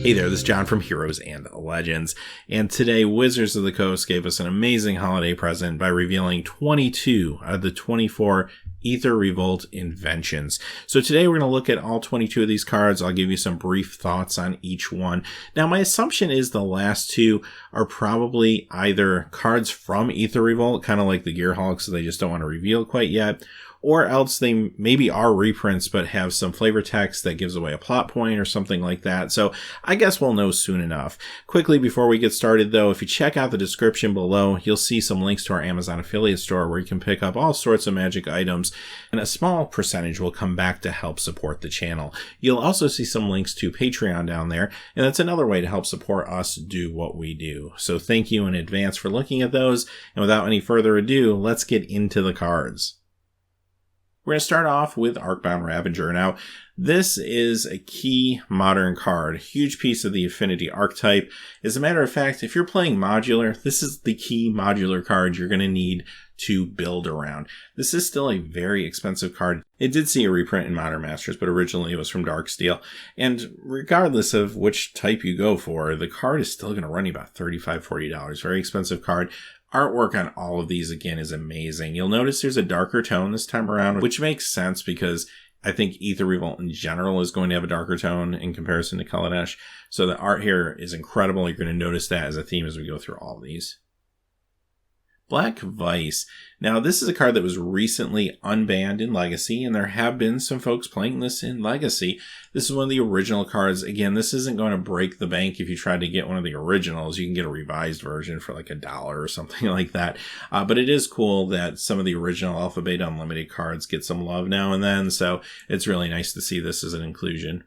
Hey there, this is John from Heroes and Legends, and today Wizards of the Coast gave us an amazing holiday present by revealing 22 out of the 24 Aether Revolt Inventions. So today we're going to look at all 22 of these cards. I'll give you some brief thoughts on each one. Now my assumption is the last two are probably either cards from Aether Revolt, kind of like the Gearhulk, so they just don't want to reveal quite yet, or else they maybe are reprints but have some flavor text that gives away a plot point or something like that. So I guess we'll know soon enough. Quickly before we get started though, if you check out the description below, you'll see some links to our Amazon affiliate store where you can pick up all sorts of magic items, and a small percentage will come back to help support the channel. You'll also see some links to Patreon down there, and that's another way to help support us do what we do. So thank you in advance for looking at those, and without any further ado, let's get into the cards. We're going to start off with Arcbound Ravager. Now, this is a key modern card, a huge piece of the Affinity archetype. As a matter of fact, if you're playing modular, this is the key modular card you're going to need to build around. This is still a very expensive card. It did see a reprint in Modern Masters, but originally it was from Darksteel. And regardless of which type you go for, the card is still going to run you about $35, $40. Very expensive card. Artwork on all of these, again, is amazing. You'll notice there's a darker tone this time around, which makes sense because I think Aether Revolt in general is going to have a darker tone in comparison to Kaladesh. So the art here is incredible. You're going to notice that as a theme as we go through all of these. Black Vice. Now, this is a card that was recently unbanned in Legacy, and there have been some folks playing this in Legacy. This is one of the original cards. Again, this isn't going to break the bank if you try to get one of the originals. You can get a revised version for like $1 or something like that. But it is cool that some of the original Alpha Beta Unlimited cards get some love now and then, so it's really nice to see this as an inclusion.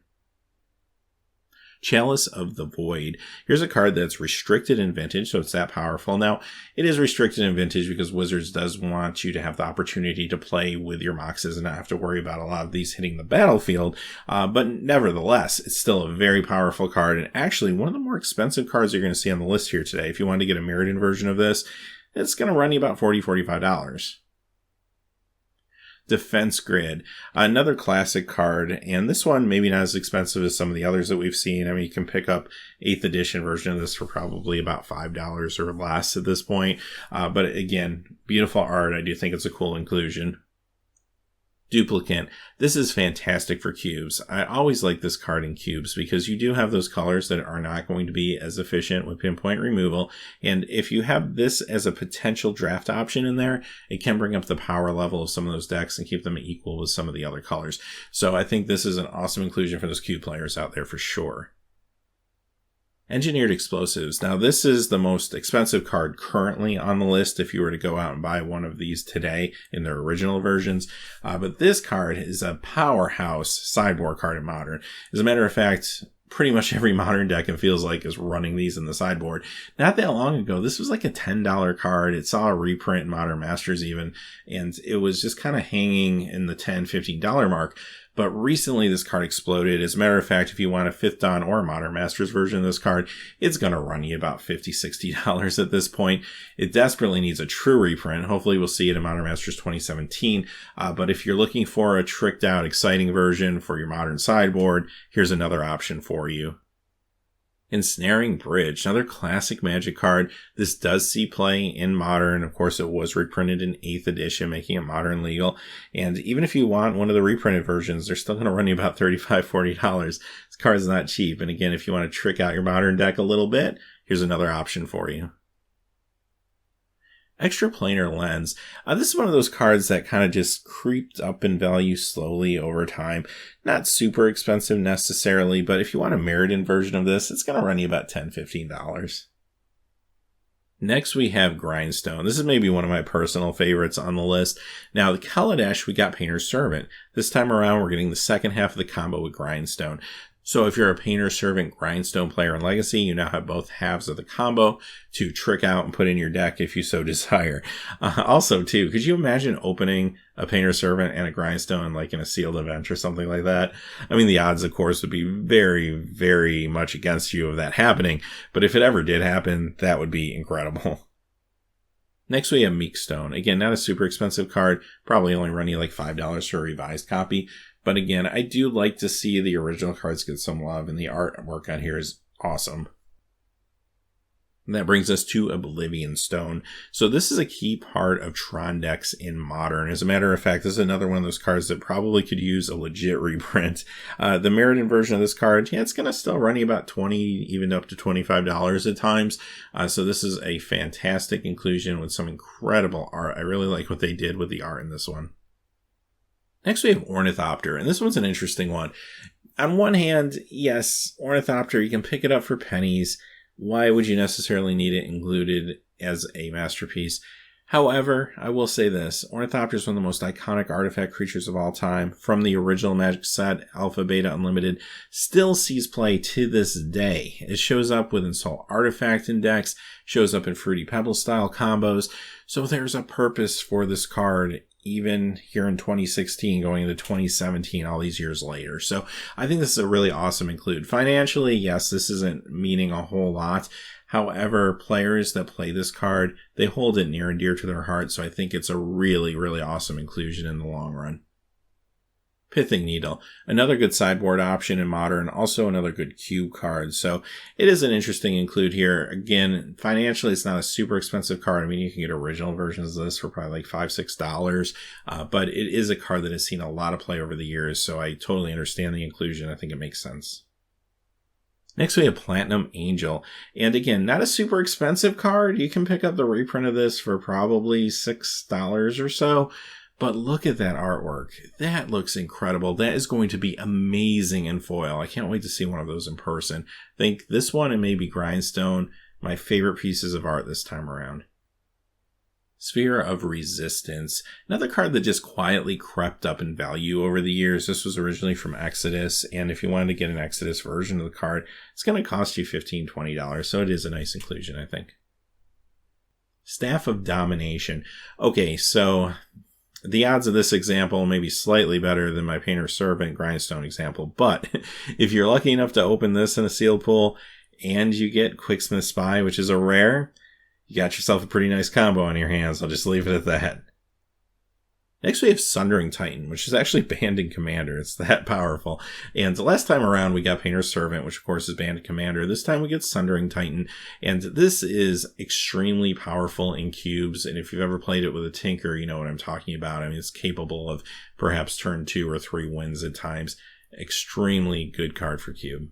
Chalice of the Void. Here's a card that's restricted in Vintage, so it's that powerful. Now, it is restricted in Vintage because Wizards does want you to have the opportunity to play with your Moxes and not have to worry about a lot of these hitting the battlefield. But nevertheless, it's still a very powerful card, and actually one of the more expensive cards you're going to see on the list here today. If you want to get a Mirrodin version of this, it's going to run you about $40, $45. Defense Grid, another classic card, and this one maybe not as expensive as some of the others that we've seen. I mean, you can pick up 8th edition version of this for probably about $5 or less at this point. But again, beautiful art. I do think it's a cool inclusion. Duplicant. This is fantastic for cubes. I always like this card in cubes because you do have those colors that are not going to be as efficient with pinpoint removal. And if you have this as a potential draft option in there, it can bring up the power level of some of those decks and keep them equal with some of the other colors. So I think this is an awesome inclusion for those cube players out there for sure. Engineered Explosives. Now, this is the most expensive card currently on the list if you were to go out and buy one of these today in their original versions. But this card is a powerhouse sideboard card in Modern. As a matter of fact, pretty much every Modern deck, it feels like, is running these in the sideboard. Not that long ago, this was like a $10 card. It saw a reprint in Modern Masters even, and it was just kind of hanging in the $10, $15 mark. But recently this card exploded. As a matter of fact, if you want a 5th Dan or Modern Masters version of this card, it's going to run you about $50, $60 at this point. It desperately needs a true reprint. Hopefully we'll see it in Modern Masters 2017. But if you're looking for a tricked out, exciting version for your Modern sideboard, here's another option for you. Ensnaring Bridge, another classic Magic card. This does see play in Modern. Of course, it was reprinted in 8th edition, making it Modern legal. And even if you want one of the reprinted versions, they're still going to run you about $35, $40. This card's not cheap. And again, if you want to trick out your Modern deck a little bit, here's another option for you. Extraplanar Lens. This is one of those cards that kind of just creeped up in value slowly over time. Not super expensive necessarily, but if you want a Mirrodin version of this, it's going to run you about $10, $15. Next, we have Grindstone. This is maybe one of my personal favorites on the list. Now, the Kaladesh, we got Painter's Servant. This time around, we're getting the second half of the combo with Grindstone. So if you're a Painter Servant Grindstone player in Legacy, you now have both halves of the combo to trick out and put in your deck if you so desire. Also, too, could you imagine opening a Painter Servant and a Grindstone like in a sealed event or something like that? I mean, the odds, of course, would be very, very much against you of that happening. But if it ever did happen, that would be incredible. Next, we have Meekstone. Again, not a super expensive card. Probably only run you like $5 for a revised copy. But again, I do like to see the original cards get some love, and the artwork on here is awesome. And that brings us to Oblivion Stone. So this is a key part of Tron decks in Modern. As a matter of fact, this is another one of those cards that probably could use a legit reprint. The Mirrodin version of this card, yeah, it's going to still run you about $20, even up to $25 at times. So this is a fantastic inclusion with some incredible art. I really like what they did with the art in this one. Next we have Ornithopter, and this one's an interesting one. On one hand, yes, Ornithopter, you can pick it up for pennies. Why would you necessarily need it included as a masterpiece? However, I will say this. Ornithopter is one of the most iconic artifact creatures of all time. From the original Magic set, Alpha, Beta, Unlimited, still sees play to this day. It shows up with Insult Artifact in decks, shows up in Fruity Pebble style combos. So there's a purpose for this card, even here in 2016, going into 2017, all these years later. So I think this is a really awesome include. Financially, yes, this isn't meaning a whole lot. However, players that play this card, they hold it near and dear to their heart. So I think it's a really, really awesome inclusion in the long run. Pithing Needle, another good sideboard option in Modern, also another good cube card. So it is an interesting include here. Again, financially, it's not a super expensive card. I mean, you can get original versions of this for probably like $5, $6, but it is a card that has seen a lot of play over the years. So I totally understand the inclusion. I think it makes sense. Next, we have Platinum Angel. And again, not a super expensive card. You can pick up the reprint of this for probably $6 or so. But look at that artwork. That looks incredible. That is going to be amazing in foil. I can't wait to see one of those in person. I think this one and maybe Grindstone, my favorite pieces of art this time around. Sphere of Resistance. Another card that just quietly crept up in value over the years. This was originally from Exodus, and if you wanted to get an Exodus version of the card, it's going to cost you $15, $20, so it is a nice inclusion, I think. Staff of Domination. Okay, so the odds of this example may be slightly better than my Painter's Servant Grindstone example, but if you're lucky enough to open this in a sealed pool and you get Quicksmith Spy, which is a rare, you got yourself a pretty nice combo on your hands. I'll just leave it at that. Next we have Sundering Titan, which is actually banned in Commander. It's that powerful. And the last time around we got Painter's Servant, which of course is banned in Commander. This time we get Sundering Titan. And this is extremely powerful in cubes. And if you've ever played it with a Tinker, you know what I'm talking about. I mean, it's capable of perhaps turn 2 or 3 wins at times. Extremely good card for cube.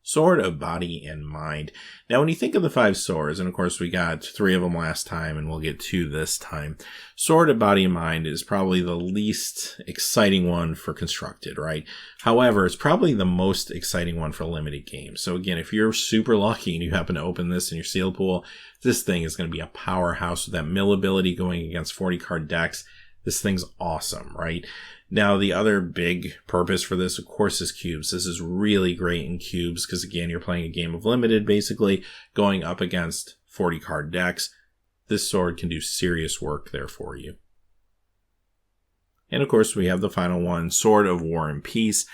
Sword of Body and Mind. Now, when you think of the 5 swords, and of course we got 3 of them last time, and we'll get 2 this time, Sword of Body and Mind is probably the least exciting one for Constructed, right? However, it's probably the most exciting one for limited games. So again, if you're super lucky and you happen to open this in your sealed pool, this thing is going to be a powerhouse with that mill ability going against 40-card decks. This thing's awesome, right? Now, the other big purpose for this, of course, is cubes. This is really great in cubes because, again, you're playing a game of limited, basically, going up against 40-card decks. This sword can do serious work there for you. And, of course, we have the final one, Sword of War and Peace.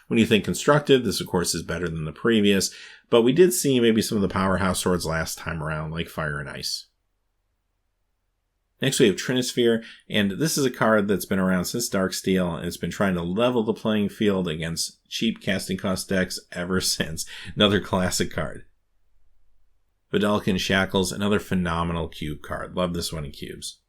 When you think Constructed, this, of course, is better than the previous, but we did see maybe some of the powerhouse swords last time around, like Fire and Ice. Next, we have Trinisphere, and this is a card that's been around since Darksteel, and it's been trying to level the playing field against cheap casting cost decks ever since. Another classic card. Vidalcan Shackles, another phenomenal cube card. Love this one in cubes.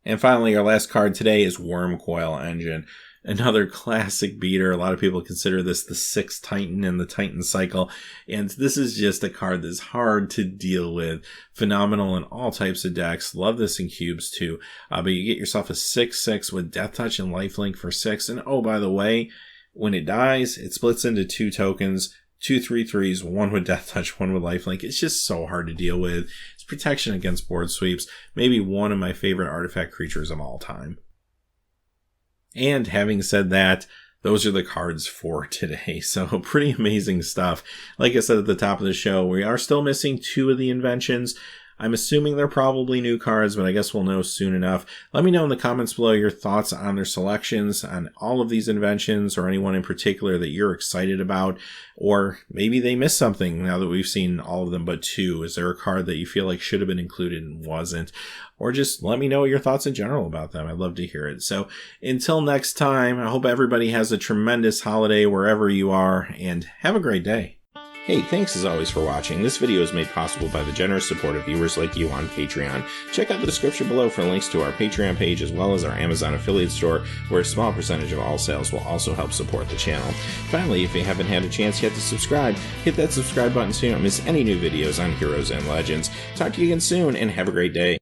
And finally, our last card today is Wormcoil Engine. Another classic beater. A lot of people consider this the 6th Titan in the Titan cycle. And this is just a card that's hard to deal with. Phenomenal in all types of decks. Love this in cubes too. But you get yourself a 6/6 with Death Touch and Lifelink for 6. And oh, by the way, when it dies, it splits into 2 tokens. 2 3/3s, 1 with Death Touch, 1 with Lifelink. It's just so hard to deal with. It's protection against board sweeps. Maybe one of my favorite artifact creatures of all time. And having said that, those are the cards for today. So pretty amazing stuff. Like I said at the top of the show, we are still missing 2 of the Inventions. I'm assuming they're probably new cards, but I guess we'll know soon enough. Let me know in the comments below your thoughts on their selections, on all of these inventions, or anyone in particular that you're excited about. Or maybe they missed something now that we've seen all of them but 2. Is there a card that you feel like should have been included and wasn't? Or just let me know your thoughts in general about them. I'd love to hear it. So until next time, I hope everybody has a tremendous holiday wherever you are, and have a great day. Hey, thanks as always for watching. This video is made possible by the generous support of viewers like you on Patreon. Check out the description below for links to our Patreon page as well as our Amazon affiliate store, where a small percentage of all sales will also help support the channel. Finally, if you haven't had a chance yet to subscribe, hit that subscribe button so you don't miss any new videos on Heroes and Legends. Talk to you again soon, and have a great day.